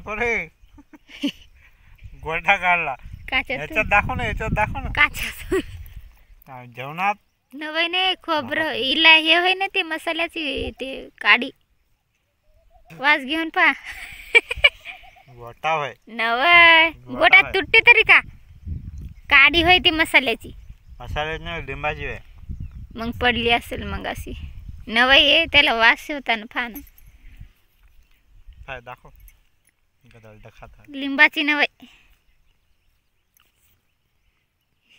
पोरे गोटा काढला याच्यात दाखव ना काच्यात जेवणात नवय नाही खोबरं इला हे होय ना ते मसाल्याची ते काडी वास घेऊन पा गोटा होय नवय गोटा तुटते तरी का काडी होय ती मसाल्याची लिंबाची होय मग पडली असेल मग अशी नवय ये त्याला वास होता ना फान दाखव लिंबाची नवय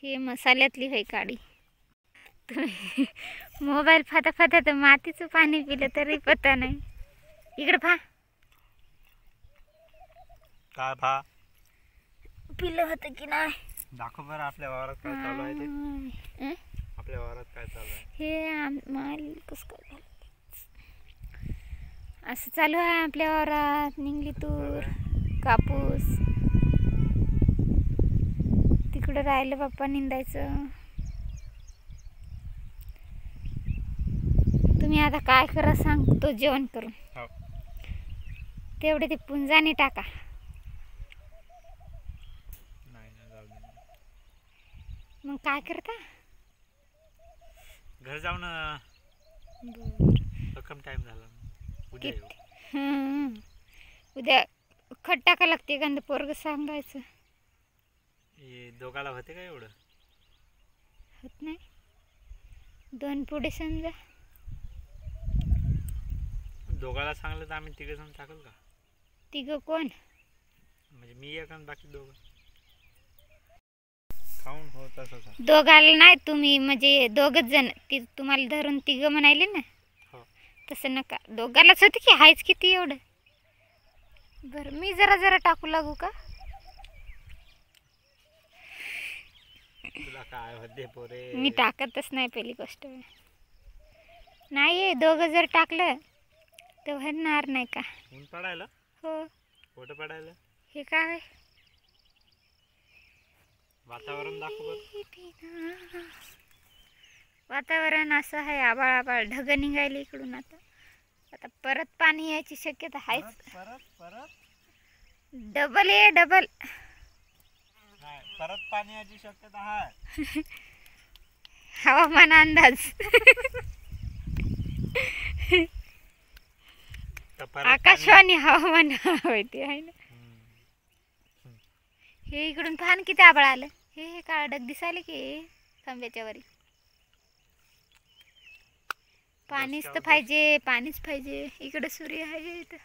हे मसाल्यातली होय काडी तुम्ही मोबाईल फाता फाता तर मातीचं पाणी पिलं तरी पता नाही इकडे पहा काय पहा पिलं होतं की नाही दाखव बरं आपल्या वावरात काय चालू आहे ते आपल्या वावरात काय चालू आहे हे माल कसं काय झालं असं चालू आहे आपल्या वावरात निघली तूर कापूस तिकडं राहिलं बाप्पा निंदायचं तुम्ही आता काय करा सांगतो जेवण करून तेवढे ते पुंजाने टाका मग काय करता घर जाऊन कम टाइम झाला उद्या उद्या खट टाका लागते एखादं पोरग सांगायचं दोघाला होते का एवढं होत नाही 2 पुढे समजा दोघाला सांगलं तर आम्ही 3 जण टाकल का 3 कोण म्हणजे मी एक आणि बाकी 2 खाऊन होत असं दोघाला नाही तुम्ही म्हणजे 2च जण तुम्हाला धरून 3 म्हणायले ना तसं नका दोघालाच होते की हायच किती एवढं बरं मी जरा टाकू लागू का तुला काय होते पोरे मी टाकतच नाही पहिली गोष्ट नाही 2 जर टाकलं तर होणार नाही का ऊन पडायला हो कुठं पडायला हे काय वातावरण दाखव वातावरण असं आहे आबाळ ढग निघायले इकडून आता परत पाणी यायची शक्यता आहे डबल परत पाणी यायची शक्यता आहे हवामान अंदाज आकाशवाणी हवामान माहिती आहे ना हे इकडून पान किती आबाळ आलं हे काळा ढग दिसायले की खांब्याच्या वरी पाणीच तर पाणीच पाहिजे इकडे सूर्य आहे इथं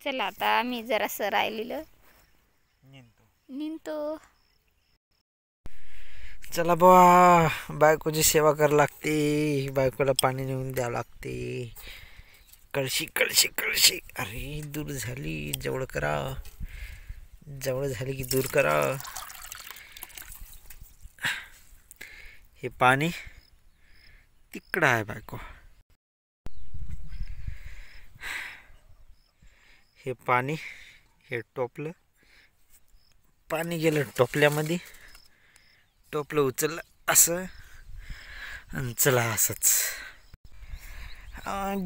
चला आता मी जरासं राहिलेलं निंतो चला बा बायकोची सेवा करावी लागते बायकोला पाणी नेऊन द्यावं लागते कळशी अरे दूर झाली जवळ झाली की दूर करा हे पाणी तिकडं आहे बायको हे पाणी हे टोपलं पाणी गेलं टोपल्यामध्ये टोपलं उचललं असं आणि चला असंच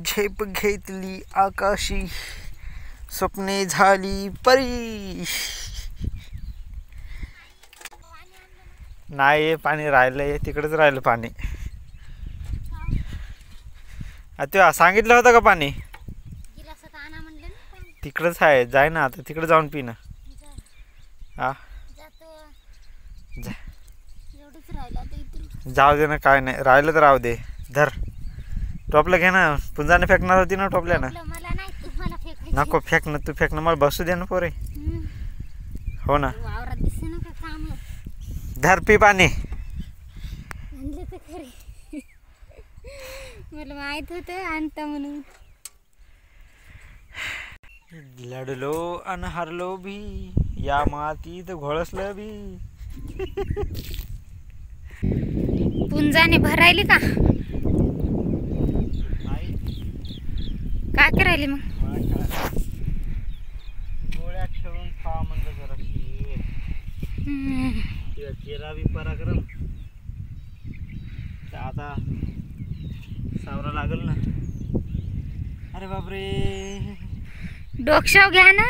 झेप घेतली आकाशी स्वप्ने झाली परी नाही पाणी राहिलंय तिकडेच राहिलं पाणी ते सांगितलं होतं का पाणी तिकडंच आहे जाय ना आता तिकडे जाऊन पी ना हा जाऊ दे ना काय नाही राहिलं तर राहू दे धर टोपलं घे ना पुंजाने फेकणार होती ना टोपल्यानं नको फेक ना तू फेक ना मला बसू दे ना पोरे हो ना धर पी पाणी मला माहित होतं आणता म्हणून लढलो अन हरलो भी या मातीत घोळसलं बी पुंजाने भरायली का काय करायली मग गोळ्या खेळून खा म्हणलं जरा केला बी पराक्रम आता सावरा लागल ना अरे बापरे, डोक्षाव घ्या ना.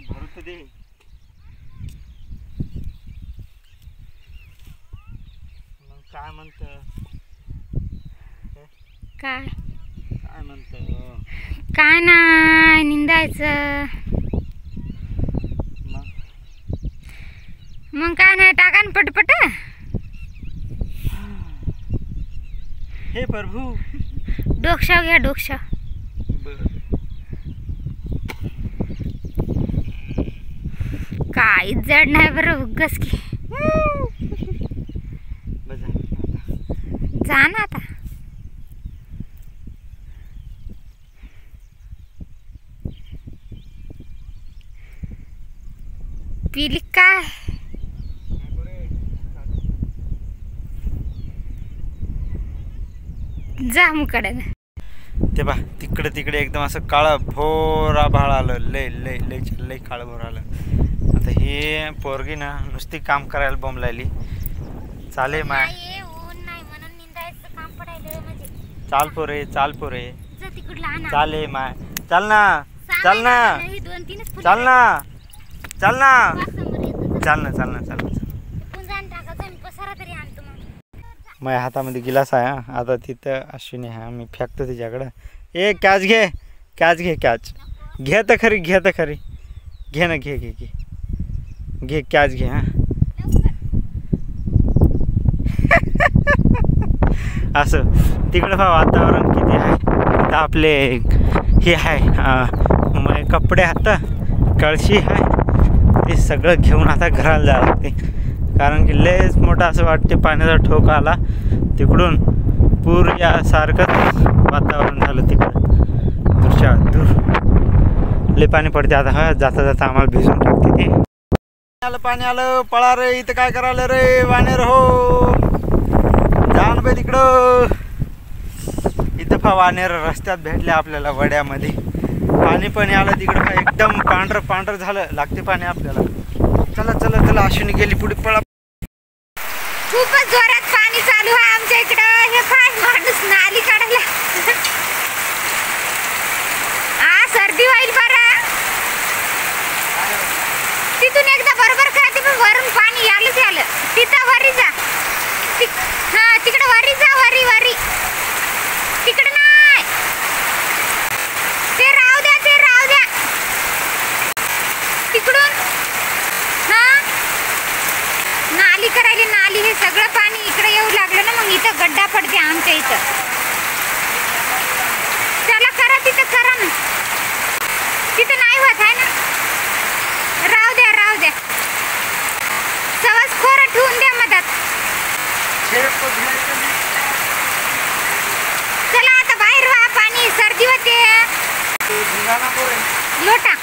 भरू तर दे. मग काय म्हणत, काय काय म्हणत? काय नाही निंदायचं. मग काय नाही, टाका ना पटपट. हे प्रभू, डोक्षाव घ्या डोक्षाव. काही जड नाही बरं, उगस की. जा ना आता. पिली काय? जा मुकडे. ते बा तिकडे तिकडे एकदम असं काळं भोरा भाळ आलं. लय लय लय लय काळं भोर आलं. आता हे पोरगी ना नुसती काम करायला बोंबलायली. चाले माय, चाल पोरे, चाल पोरे, चाले माय, चाल ना, चाल ना, चाल ना, चाल ना, चाल ना, चाल ना, चाल ना. माझ्या हातामध्ये गिलास आहे. आता तिथं अश्विनी आहे, मी फेकतो तिच्याकडं. ए कॅच घे, कॅच घे, कॅच घे तर खरी, घे तर खरी, घे ना, घे घे घे घे, कॅच घे. हां असं तिकडं पहा वातावरण किती आहे. तिथं आपले हे आहे, मग कपडे आता कळशी आहे, ते सगळं घेऊन आता घराला जावं लागते. कारण की लयच मोठा असं वाटते पाण्याचा ठोका आला तिकडून. पूर यासारखंच वातावरण झालं तिकडं. दूरच्या दूर लय पाणी पडते आता. हा जाता जाता आम्हाला भिजून टाकते ते. आलं पाणी आलं, पळा रे, इथं काय करायला रे वानेर हो, जाण बे तिकडं. इथं पहा वानेर रस्त्यात भेटले आपल्याला वड्यामध्ये. पाणी पण आलं तिकडं, एकदम पांढरं पांढरं झालं, लागते पाणी आपल्याला. चला चला चला, अश्विनी गेली पुढे, पळा. खूपच जोरात पाणी चालू आहे आमच्या इकडं. हे काय माणूस नाली काढायला. सर्दी होईल बरं. तिथून एकदा बरोबर खाते, पण वरून पाणी यायलाच आलं. तिथं वरी जा, हा तिकडं वरी जा, वरी वरी, तिकडं नाही, ते राहू द्या, ते राहू द्या. तिकडून हा नाली करायला, नाली. हे सगळं पाणी इकडे येऊ लागलं ना, मग इथं गड्डा पडते आमच्या इथं. चला करा, तिथं करा ना, तिथं नाही होत आहे ना. राहू द्या, राहू द्या, सवस खोरं ठेवून द्या मधात. चला आता बाहेर व्हा, पाणी सर्दी होते. लोटा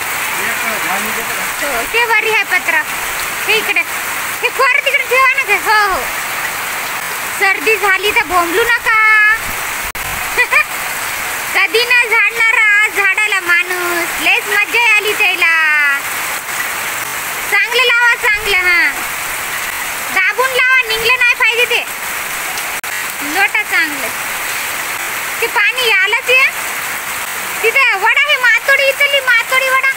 ते वरी आहे पत्र, हे इकडे, हे खोरं तिकडे ठेवा ना. हो हो, सर्दी झाली तर बोंबलू नका. कधी न झाडणारा आज झाडाला माणूस. लयच मज्जा आली त्याला. चांगलं लावा, चांगलं. हा दाबून लावा, निघलं नाही पाहिजे ते. लोटा चांगलं. ते पाणी यायलाच आहे. तिथे वडा, हे मातोडी, इथली मातोडी वडा.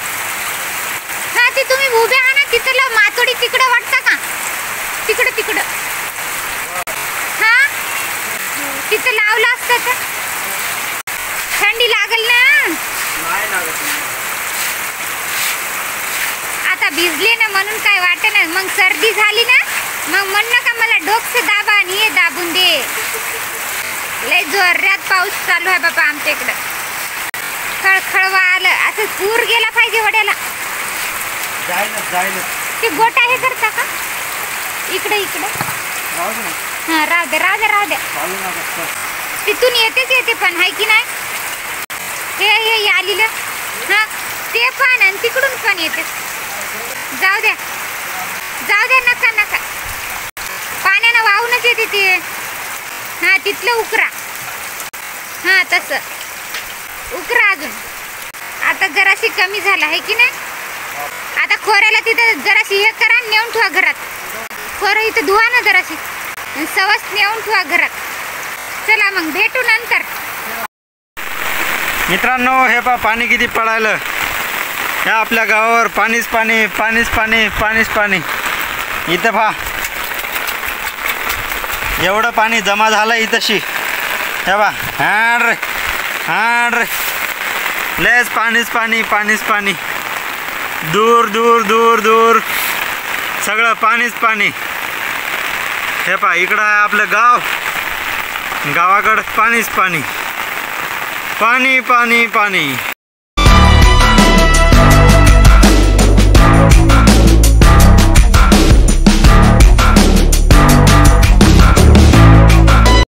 हा ते तुम्ही उभे आहा ना, तिथलं मातोडी तिकडं वाटतं का, तिकडं तिकडं. हा तिथं लावलं असतं तर थंडी लागल ना. आता भिजले ना म्हणून काय वाटत ना. मग सर्दी झाली ना, मग म्हण नका मला डोकं दाबा आणि हे दाबून दे. लय जोरात पाऊस चालू आहे बाबा आमच्या इकडं. खळखळवा आलं, असं पूर गेला पाहिजे वड्याला. ते गोटा हे करता का इकडे इकडे? हा राहू दे, राहू दे, राहू दे. तिथून येतेच येते पण, आहे की नाही. हे आलेलं, हा ते पण, आणि तिकडून पण येते. जाऊ द्या, जाऊ द्या, नका नका. पाण्यानं वाहूनच येते ते. हा तिथलं उकरा, हा तसं उकरा अजून. आता जराशी कमी झाला आहे की नाही. आता खोऱ्याला तिथं जराशी हे करा, नेऊन ठेवा घरात. खोरं इथं धुवा ना जराशी, सवस नेऊन ठेवा घरात. चला मग भेटू नंतर. मित्रांनो हे पहा पाणी किती पडायलं या आपल्या गावावर. पाणीच पाणी पाणीच पाणी पाणीच पाणी. इथं पहा एवढं पाणी जमा झालं इथंशी. हे पहा हाड रे लयच पाणीच पाणी पाणीच पाणी. दूर दूर दूर दूर सगळं पाणीच पाणी. हे पहा इकडं आहे आपलं गाव. गावाकडं पाणीच पाणी पाणी पाणी पाणी.